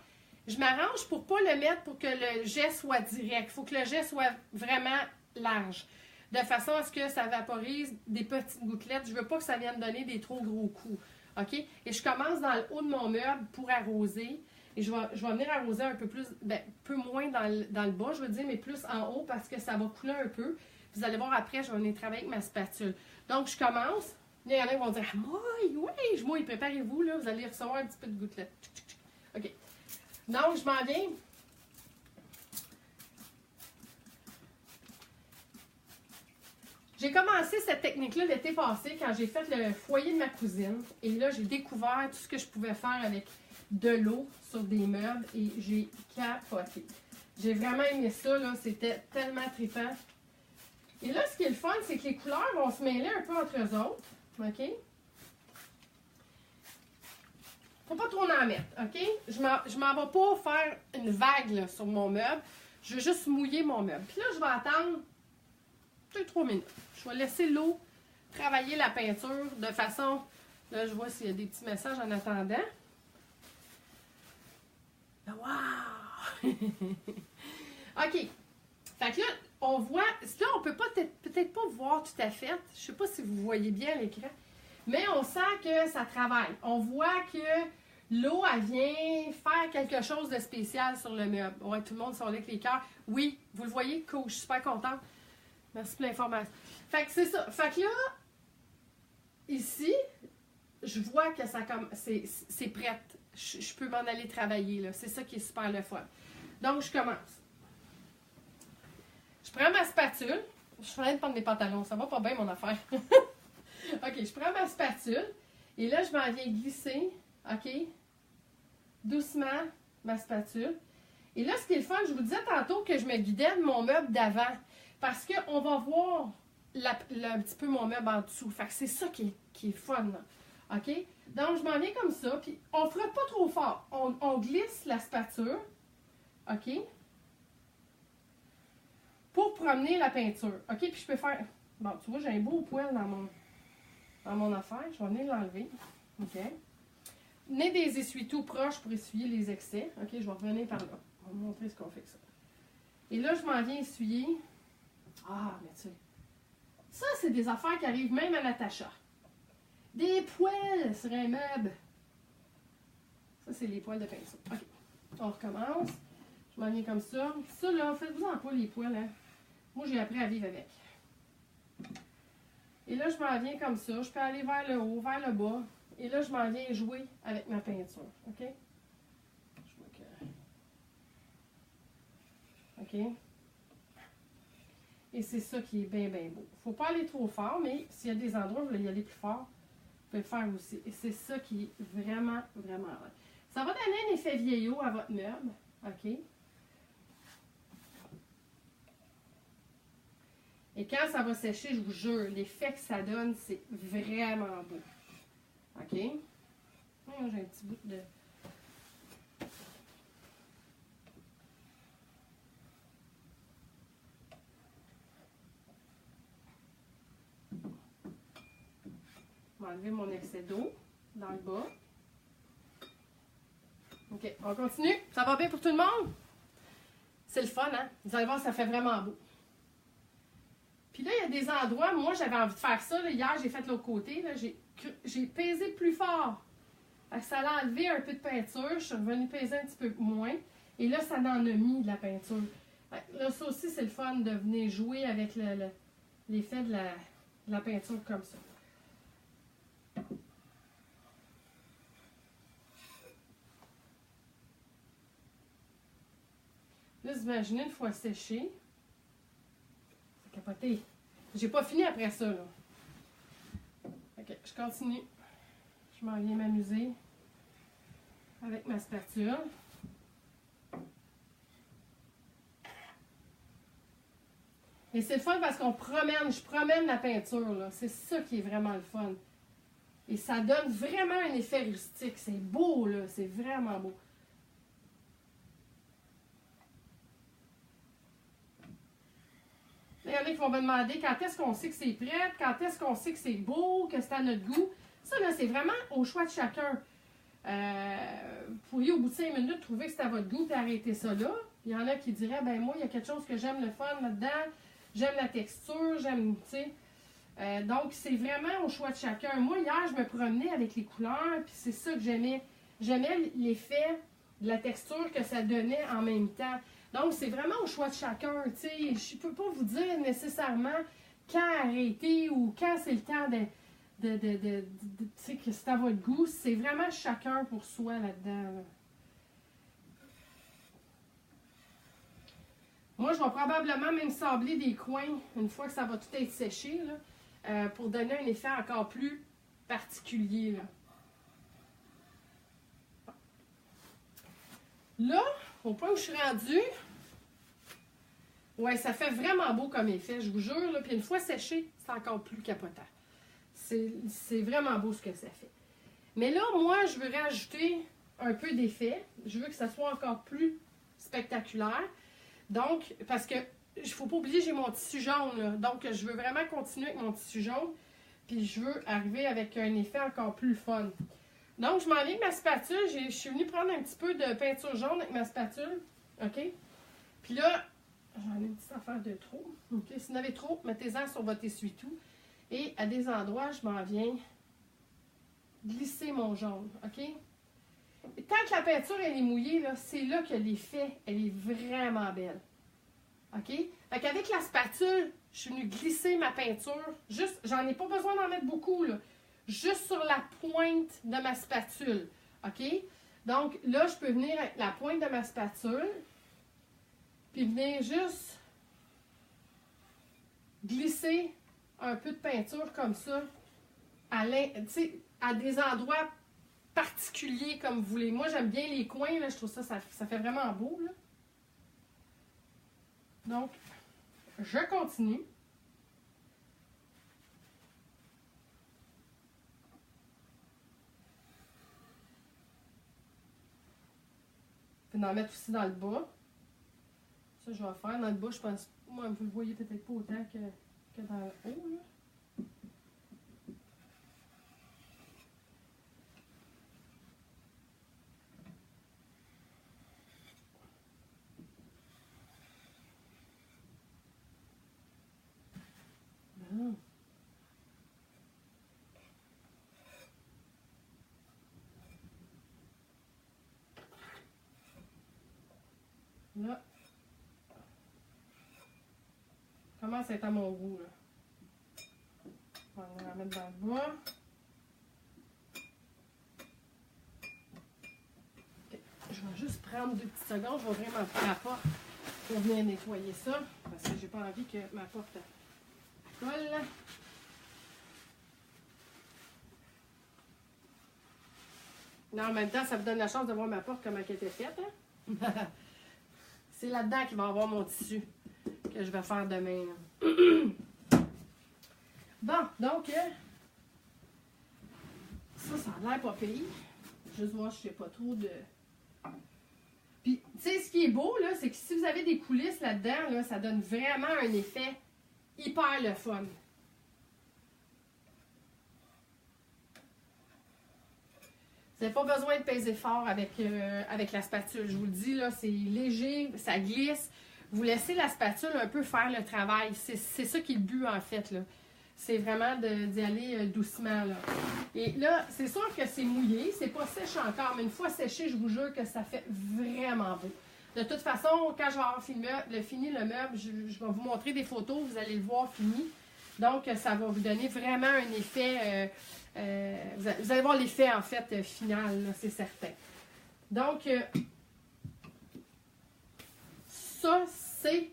Je m'arrange pour ne pas le mettre pour que le jet soit direct. Il faut que le jet soit vraiment large. De façon à ce que ça vaporise des petites gouttelettes. Je ne veux pas que ça vienne donner des trop gros coups, OK? Et je commence dans le haut de mon meuble pour arroser. Et je vais venir arroser un peu plus, ben, peu moins dans le bas, je veux dire, mais plus en haut parce que ça va couler un peu. Vous allez voir après, je vais venir travailler avec ma spatule. Donc, je commence. Là, il y en a qui vont dire « Ah, mouille, oui, je mouille. Préparez-vous, là, vous allez recevoir un petit peu de gouttelettes. » OK. Donc, je m'en viens. J'ai commencé cette technique-là l'été passé quand j'ai fait le foyer de ma cousine. Et là, j'ai découvert tout ce que je pouvais faire avec de l'eau sur des meubles et j'ai capoté. J'ai vraiment aimé ça, là. C'était tellement trippant. Et là, ce qui est le fun, c'est que les couleurs vont se mêler un peu entre eux autres. OK? Faut pas trop en mettre. OK? Je m'en vais pas faire une vague là, sur mon meuble. Je veux juste mouiller mon meuble. Puis là, je vais attendre 2-3 minutes. Je vais laisser l'eau travailler la peinture de façon... Là, je vois s'il y a des petits messages en attendant. Wow! OK. Fait que là, on voit, là, on peut peut-être pas voir tout à fait. Je sais pas si vous voyez bien l'écran, mais on sent que ça travaille. On voit que l'eau, elle vient faire quelque chose de spécial sur le meuble. Ouais, tout le monde sont là avec les cœurs. Oui, vous le voyez, cool, je suis super contente. Merci pour l'information. Fait que c'est ça. Fait que là, ici, je vois que ça comme c'est prête. Je peux m'en aller travailler, là. C'est ça qui est super le fun. Donc, je commence. Je prends ma spatule. Je suis en train de prendre mes pantalons. Ça va pas bien, mon affaire. OK, je prends ma spatule. Et là, je m'en viens glisser. OK? Doucement, ma spatule. Et là, ce qui est le fun, je vous disais tantôt que je me guidais de mon meuble d'avant. Parce qu'on va voir un petit peu mon meuble en dessous. Fait que c'est ça qui est fun, là. OK? Donc, je m'en viens comme ça. Puis, on ne frotte pas trop fort. On glisse la spatule. OK? Pour promener la peinture. OK? Puis, je peux faire... Bon, tu vois, j'ai un beau poil dans mon affaire. Je vais venir l'enlever. OK? Venez des essuie-tout proches pour essuyer les excès. OK? Je vais revenir par là. On va vous montrer ce qu'on fait avec ça. Et là, je m'en viens essuyer. Ah, mais tu sais... Ça, c'est des affaires qui arrivent même à Natacha. Des poils sur un meuble. Ça, c'est les poils de pinceau. OK. On recommence. Je m'en viens comme ça. Ça, là, faites-vous-en pas les poils, hein. Moi, j'ai appris à vivre avec. Et là, je m'en viens comme ça. Je peux aller vers le haut, vers le bas. Et là, je m'en viens jouer avec ma peinture. OK? Je vois que... OK? Et c'est ça qui est bien, bien beau. Il ne faut pas aller trop fort, mais s'il y a des endroits où vous voulez y aller plus fort, vous pouvez le faire aussi. Et c'est ça qui est vraiment, vraiment vrai. Ça va donner un effet vieillot à votre meuble. OK? Et quand ça va sécher, je vous jure, l'effet que ça donne, c'est vraiment beau. OK? J'ai un petit bout de... Je vais enlever mon excès d'eau dans le bas. OK, on continue. Ça va bien pour tout le monde? C'est le fun, hein? Vous allez voir, ça fait vraiment beau. Puis là, il y a des endroits, moi, j'avais envie de faire ça. Là, hier, j'ai fait de l'autre côté. J'ai pesé plus fort. Ça allait enlever un peu de peinture. Je suis revenue peser un petit peu moins. Et là, ça en a mis de la peinture. Là, ça aussi, c'est le fun de venir jouer avec l'effet de la peinture comme ça. Là, vous imaginez une fois séché. C'est capoté. J'ai pas fini après ça, là. OK, je continue. Je m'en viens m'amuser avec ma spatule. Et c'est le fun parce qu'on je promène la peinture, là. C'est ça qui est vraiment le fun. Et ça donne vraiment un effet rustique. C'est beau, là. C'est vraiment beau. Il y en a qui vont me demander quand est-ce qu'on sait que c'est prêt, quand est-ce qu'on sait que c'est beau, que c'est à notre goût. Ça, là, c'est vraiment au choix de chacun. Vous pourriez, au bout de 5 minutes, trouver que c'est à votre goût et arrêter ça là. Il y en a qui diraient, ben moi, il y a quelque chose que j'aime le fun là-dedans. J'aime la texture, j'aime, tu sais. Donc, c'est vraiment au choix de chacun. Moi, hier, je me promenais avec les couleurs, puis c'est ça que j'aimais. J'aimais l'effet de la texture que ça donnait en même temps. Donc, c'est vraiment au choix de chacun, tu sais. Je ne peux pas vous dire nécessairement quand arrêter ou quand c'est le temps tu sais, que c'est à votre goût. C'est vraiment chacun pour soi là-dedans. Là. Moi, je vais probablement même sabler des coins une fois que ça va tout être séché, là, pour donner un effet encore plus particulier, là. Là, au point où je suis rendue, ouais, ça fait vraiment beau comme effet, je vous jure. Là, puis une fois séché, c'est encore plus capotant. C'est vraiment beau ce que ça fait. Mais là, moi, je veux rajouter un peu d'effet. Je veux que ça soit encore plus spectaculaire. Donc, parce que il ne faut pas oublier, j'ai mon tissu jaune. Là. Donc, je veux vraiment continuer avec mon tissu jaune. Puis, je veux arriver avec un effet encore plus fun. Donc, je m'en viens avec ma spatule. Je suis venue prendre un petit peu de peinture jaune avec ma spatule. OK? Puis là, j'en ai une petite affaire de trop. Okay. Si vous en avez trop, mettez-en sur votre essuie-tout. Et à des endroits, je m'en viens glisser mon jaune. OK? Et tant que la peinture elle est mouillée, c'est là que l'effet, elle est vraiment belle. OK? Fait qu'avec la spatule, je suis venue glisser ma peinture. Juste, j'en ai pas besoin d'en mettre beaucoup, là. Juste sur la pointe de ma spatule. OK? Donc, là, je peux venir avec la pointe de ma spatule. Puis venir juste glisser un peu de peinture comme ça à des endroits particuliers comme vous voulez. Moi, j'aime bien les coins, là, je trouve ça fait vraiment beau. Là. Donc, je continue. Je peux en mettre aussi dans le bas. Ça, je vais faire. Dans le bas, je pense, moi, vous le voyez peut-être pas autant que dans le haut. Là. Là, commence à être à mon goût. Là. On va la mettre dans le bas. Okay. Je vais juste prendre 2 petites secondes. Je vais ouvrir ma porte pour venir nettoyer ça. Parce que j'ai pas envie que ma porte colle. Non, en même temps, ça vous donne la chance de voir ma porte comment elle était faite. Hein? C'est là-dedans qu'il va y avoir mon tissu que je vais faire demain. Bon, donc, ça a l'air pas pire. Juste voir si je n'ai pas trop de... Puis, tu sais, ce qui est beau, là, c'est que si vous avez des coulisses là-dedans, là, ça donne vraiment un effet hyper le fun. Vous n'avez pas besoin de peser fort avec la spatule. Je vous le dis, là, c'est léger, ça glisse. Vous laissez la spatule un peu faire le travail. C'est ça qui est le but, en fait. C'est vraiment d'y aller doucement. Là. Et là, c'est sûr que c'est mouillé. C'est pas sèche encore, mais une fois séché, je vous jure que ça fait vraiment beau. De toute façon, quand je vais avoir fini le meuble, je vais vous montrer des photos. Vous allez le voir fini. Donc, ça va vous donner vraiment un effet... vous allez voir l'effet, en fait, final, c'est certain. Donc, ça, c'est...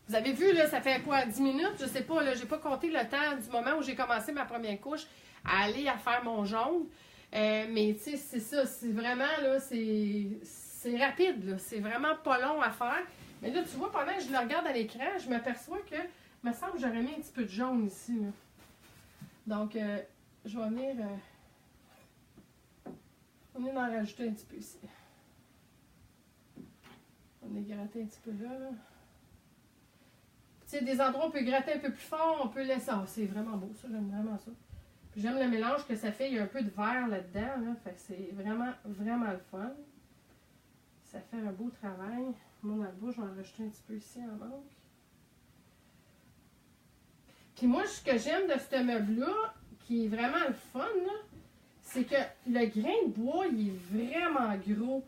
Vous avez vu, là, ça fait quoi, 10 minutes? Je sais pas, là, j'ai pas compté le temps du moment où j'ai commencé ma première couche à aller à faire mon jaune. Mais, tu sais, c'est ça, c'est vraiment, là, c'est rapide, là. C'est vraiment pas long à faire. Mais là, tu vois, pendant que je le regarde à l'écran, je m'aperçois que, il me semble que j'aurais mis un petit peu de jaune ici, là. Donc, je vais venir en rajouter un petit peu ici. On va gratter un petit peu là. Tu sais, des endroits où on peut gratter un peu plus fort, on peut laisser. Ah, c'est vraiment beau, ça, j'aime vraiment ça. Puis j'aime le mélange que ça fait, il y a un peu de vert là-dedans, là. Fait que c'est vraiment, vraiment le fun. Ça fait un beau travail. Moi, dans le bout, je vais en rajouter un petit peu ici en manque. Puis moi, ce que j'aime de ce meuble-là, qui est vraiment le fun, c'est que le grain de bois, il est vraiment gros.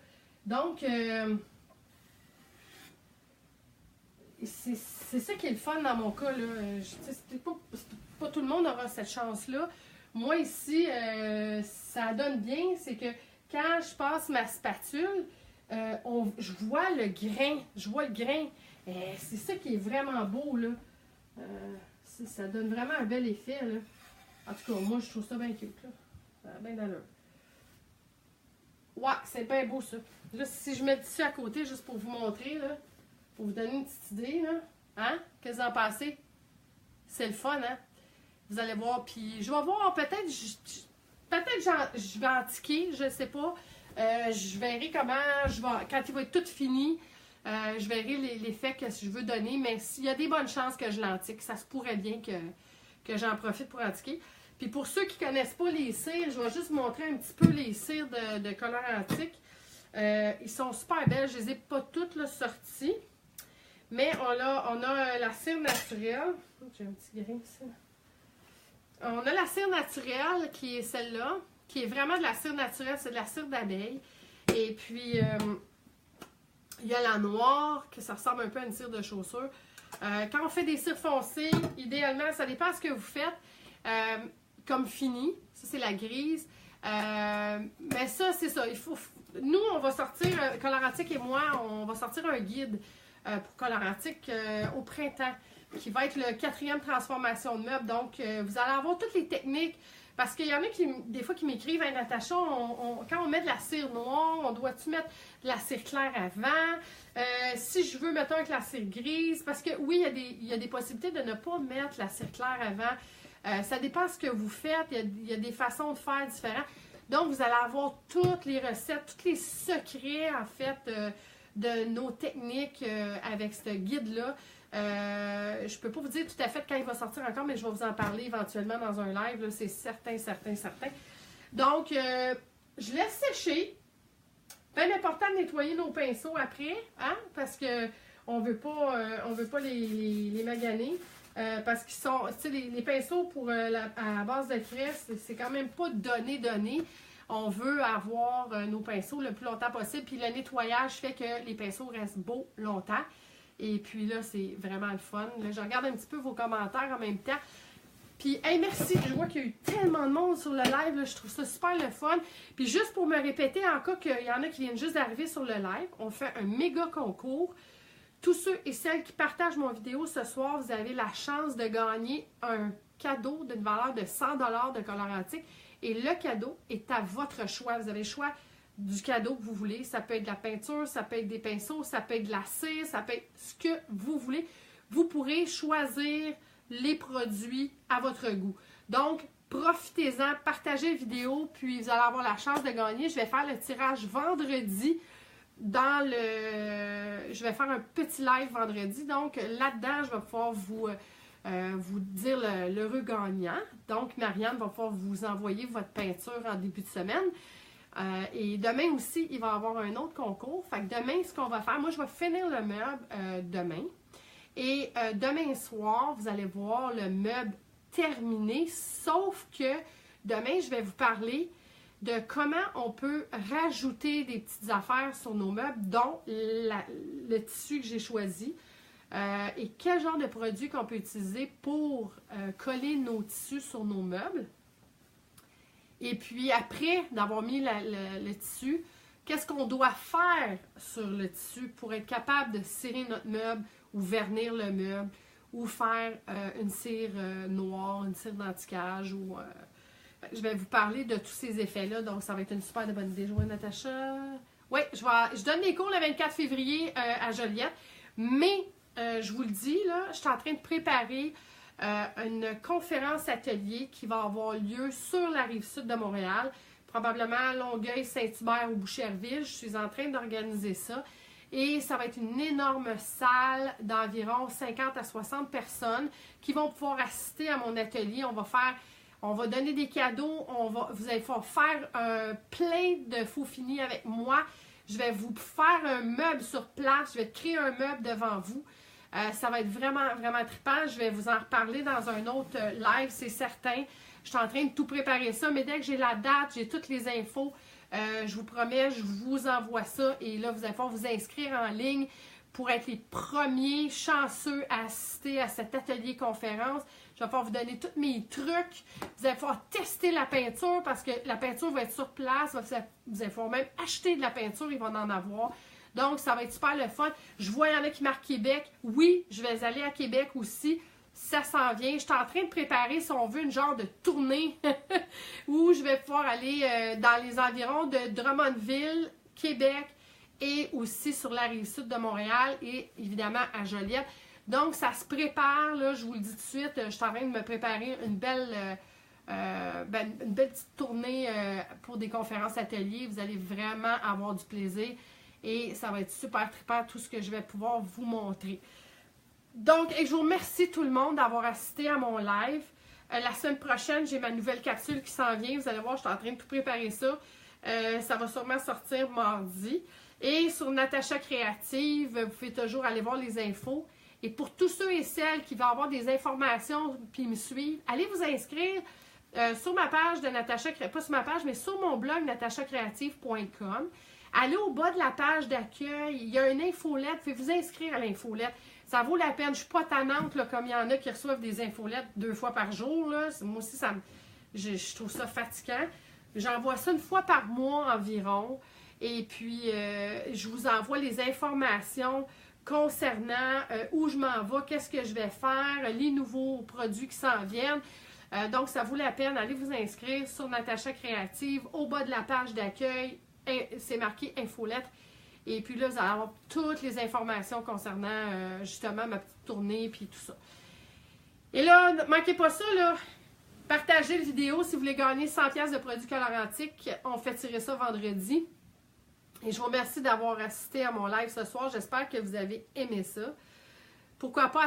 Donc, c'est ça qui est le fun dans mon cas. Pas tout le monde aura cette chance-là. Moi, ici, ça donne bien, c'est que quand je passe ma spatule, je vois le grain. Je vois le grain. C'est ça qui est vraiment beau, là. Ça donne vraiment un bel effet, là. En tout cas, moi, je trouve ça bien cute, là. Ça a bien d'allure. Ouais, c'est bien beau, ça. Là, si je mets le tissu à côté, juste pour vous montrer, là, pour vous donner une petite idée, là. Hein? Qu'est-ce que vous en pensez? C'est le fun, hein? Vous allez voir. Puis, je vais voir, peut-être je vais en ticker, je ne sais pas. Je verrai comment, quand il va être tout fini, je verrai l'effet que je veux donner. Mais s'il y a des bonnes chances que je l'antique, ça se pourrait bien que j'en profite pour antiquer. Puis pour ceux qui ne connaissent pas les cires, je vais juste montrer un petit peu les cires de Color Antique. Ils sont super belles. Je ne les ai pas toutes là, sorties. Mais on a la cire naturelle. J'ai un petit grain ici. On a la cire naturelle qui est celle-là, qui est vraiment de la cire naturelle, c'est de la cire d'abeille. Et puis, il y a la noire, que ça ressemble un peu à une cire de chaussure. Quand on fait des cires foncées, idéalement, ça dépend de ce que vous faites, comme fini. Ça, c'est la grise. Mais ça, c'est ça. Nous, on va sortir, Colorantique et moi, on va sortir un guide pour Colorantique au printemps, qui va être le 4e transformation de meubles. Donc, vous allez avoir toutes les techniques. Parce qu'il y en a qui, des fois, qui m'écrivent, hey, Natacha, quand on met de la cire noire, on doit-tu mettre de la cire claire avant? Si je veux, mettons, avec la cire grise, parce que oui, il y a des possibilités de ne pas mettre la cire claire avant. Ça dépend de ce que vous faites. Il y a des façons de faire différentes. Donc, vous allez avoir toutes les recettes, tous les secrets, en fait, de nos techniques avec ce guide-là. Je ne peux pas vous dire tout à fait quand il va sortir encore, mais je vais vous en parler éventuellement dans un live, c'est certain. Donc, je laisse sécher. Bien important de nettoyer nos pinceaux après, hein, parce que on veut pas les maganer. Parce qu'ils sont, tu sais, les pinceaux pour à base de craie, c'est quand même pas donné. On veut avoir nos pinceaux le plus longtemps possible. Puis le nettoyage fait que les pinceaux restent beaux longtemps. Et puis là, c'est vraiment le fun. Là, je regarde un petit peu vos commentaires en même temps. Puis, hey, merci. Je vois qu'il y a eu tellement de monde sur le live. Là, je trouve ça super le fun. Puis, juste pour me répéter, en cas qu'il y en a qui viennent juste d'arriver sur le live, on fait un méga concours. Tous ceux et celles qui partagent mon vidéo ce soir, vous avez la chance de gagner un cadeau d'une valeur de 100 $ de Colorantique. Et le cadeau est à votre choix. Vous avez le choix du cadeau que vous voulez. Ça peut être de la peinture, ça peut être des pinceaux, ça peut être de la cire, ça peut être ce que vous voulez. Vous pourrez choisir les produits à votre goût. Donc, profitez-en, partagez la vidéo, puis vous allez avoir la chance de gagner. Je vais faire le tirage vendredi. Je vais faire un petit live vendredi. Donc, là-dedans, je vais pouvoir vous dire l'heureux gagnant. Donc, Marianne va pouvoir vous envoyer votre peinture en début de semaine. Et demain aussi, il va y avoir un autre concours. Fait que demain, ce qu'on va faire, moi, je vais finir le meuble demain. Et demain soir, vous allez voir le meuble terminé. Sauf que demain, je vais vous parler de comment on peut rajouter des petites affaires sur nos meubles, dont le tissu que j'ai choisi. Et quel genre de produit qu'on peut utiliser pour coller nos tissus sur nos meubles. Et puis après d'avoir mis le tissu, qu'est-ce qu'on doit faire sur le tissu pour être capable de cirer notre meuble ou vernir le meuble ou faire une cire noire, une cire d'antiquage ou... je vais vous parler de tous ces effets-là, donc ça va être une super bonne idée. Joël, Natacha? Oui, je donne les cours le 24 février à Joliette, mais je vous le dis, là, je suis en train de préparer une conférence atelier qui va avoir lieu sur la Rive-Sud de Montréal, probablement à Longueuil, Saint-Hubert ou Boucherville. Je suis en train d'organiser ça. Et ça va être une énorme salle d'environ 50 à 60 personnes qui vont pouvoir assister à mon atelier. On va donner des cadeaux, vous allez pouvoir faire plein de faux finis avec moi. Je vais vous faire un meuble sur place, je vais créer un meuble devant vous. Ça va être vraiment, vraiment trippant. Je vais vous en reparler dans un autre live, c'est certain. Je suis en train de tout préparer ça, mais dès que j'ai la date, j'ai toutes les infos, je vous promets, je vous envoie ça. Et là, vous allez pouvoir vous inscrire en ligne pour être les premiers chanceux à assister à cet atelier conférence. Je vais pouvoir vous donner tous mes trucs. Vous allez pouvoir tester la peinture parce que la peinture va être sur place. Vous allez pouvoir même acheter de la peinture, ils vont en avoir. Donc, ça va être super le fun. Je vois, il y en a qui marquent Québec. Oui, je vais aller à Québec aussi. Ça s'en vient. Je suis en train de préparer, si on veut, une genre de tournée où je vais pouvoir aller dans les environs de Drummondville, Québec et aussi sur la Rive-Sud de Montréal et évidemment à Joliette. Donc, ça se prépare, là, je vous le dis tout de suite. Je suis en train de me préparer une belle petite tournée pour des conférences ateliers. Vous allez vraiment avoir du plaisir. Et ça va être super trippant, tout ce que je vais pouvoir vous montrer. Donc, je vous remercie tout le monde d'avoir assisté à mon live. La semaine prochaine, j'ai ma nouvelle capsule qui s'en vient. Vous allez voir, je suis en train de tout préparer ça. Ça va sûrement sortir mardi. Et sur Natacha Créative, vous pouvez toujours aller voir les infos. Et pour tous ceux et celles qui vont avoir des informations puis me suivre, allez vous inscrire sur ma page de Natacha Créative, pas sur ma page, mais sur mon blog natachacreative.com. Allez au bas de la page d'accueil, il y a une infolette, vous pouvez vous inscrire à l'infolette. Ça vaut la peine, je ne suis pas tannante là, comme il y en a qui reçoivent des infolettes 2 fois par jour. Là. Moi aussi, je trouve ça fatigant. J'envoie ça 1 fois par mois environ. Et puis, je vous envoie les informations concernant où je m'en vais, qu'est-ce que je vais faire, les nouveaux produits qui s'en viennent. Donc, ça vaut la peine. Allez vous inscrire sur Natacha Créative. Au bas de la page d'accueil, c'est marqué infolettre. Et puis là, vous allez avoir toutes les informations concernant justement ma petite tournée puis tout ça. Et là, ne manquez pas ça, là. Partagez la vidéo si vous voulez gagner 100$ de produits colorantiques. On fait tirer ça vendredi. Et je vous remercie d'avoir assisté à mon live ce soir. J'espère que vous avez aimé ça. Pourquoi pas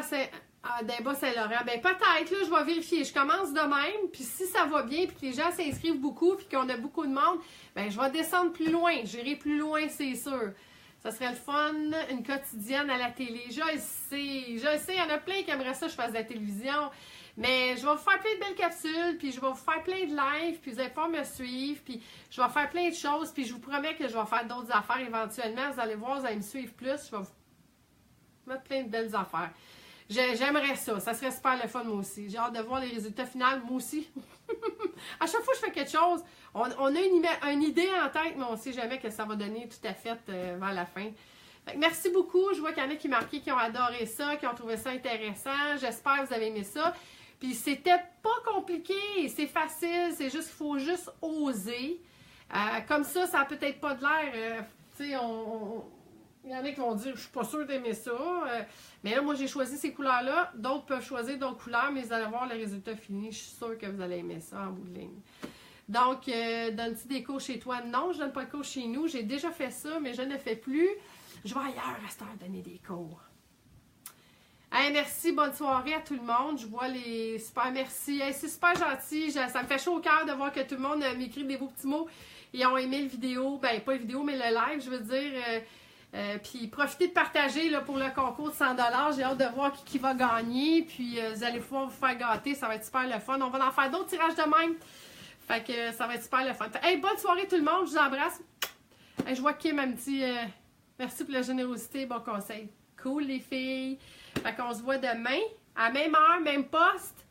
à Bas-Saint-Laurent? Ben peut-être, là, je vais vérifier. Je commence de même, puis si ça va bien, puis que les gens s'inscrivent beaucoup, puis qu'on a beaucoup de monde, ben je vais descendre plus loin. J'irai plus loin, c'est sûr. Ça serait le fun, une quotidienne à la télé. Je sais, il y en a plein qui aimeraient ça que je fasse de la télévision. Mais je vais vous faire plein de belles capsules, puis je vais vous faire plein de lives, puis vous allez pouvoir me suivre, puis je vais faire plein de choses, puis je vous promets que je vais faire d'autres affaires éventuellement. Vous allez voir, vous allez me suivre plus, je vais vous mettre plein de belles affaires. J'aimerais ça, ça serait super le fun moi aussi. J'ai hâte de voir les résultats finaux, moi aussi. À chaque fois que je fais quelque chose, on a une idée en tête, mais on ne sait jamais que ça va donner tout à fait vers la fin. Fait que merci beaucoup, je vois qu'il y en a qui marquaient, qui ont adoré ça, qui ont trouvé ça intéressant. J'espère que vous avez aimé ça. Puis c'était pas compliqué, c'est facile, c'est juste qu'il faut juste oser. Comme ça n'a peut-être pas de l'air, tu sais, il y en a qui vont dire, je suis pas sûre d'aimer ça. Mais là, moi, j'ai choisi ces couleurs-là. D'autres peuvent choisir d'autres couleurs, mais vous allez voir le résultat fini. Je suis sûre que vous allez aimer ça en bout de ligne. Donc, donnes-tu des cours chez toi? Non, je ne donne pas de cours chez nous. J'ai déjà fait ça, mais je ne le fais plus. Je vais ailleurs à cette heure donner des cours. Hey, merci, bonne soirée à tout le monde. Je vois les super merci. Hey, c'est super gentil. Ça me fait chaud au cœur de voir que tout le monde m'écrit des beaux petits mots. Ils ont aimé le vidéo. Ben, pas le vidéo, mais le live, je veux dire. Puis profitez de partager là, pour le concours de 100$. J'ai hâte de voir qui va gagner. Puis vous allez pouvoir vous faire gâter. Ça va être super le fun. On va en faire d'autres tirages de même. Fait que ça va être super le fun. Hey, bonne soirée tout le monde. Je vous embrasse. Hey, je vois Kim me dit merci pour la générosité. Bon conseil. Cool les filles. Fait qu'on se voit demain. À la même heure, même poste.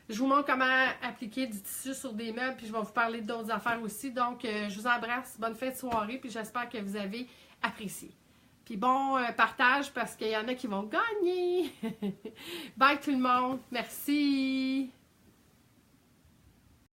Je vous montre comment appliquer du tissu sur des meubles. Puis je vais vous parler d'autres affaires aussi. Donc, je vous embrasse. Bonne fin de soirée. Puis j'espère que vous avez apprécié. Puis bon partage parce qu'il y en a qui vont gagner. Bye tout le monde. Merci.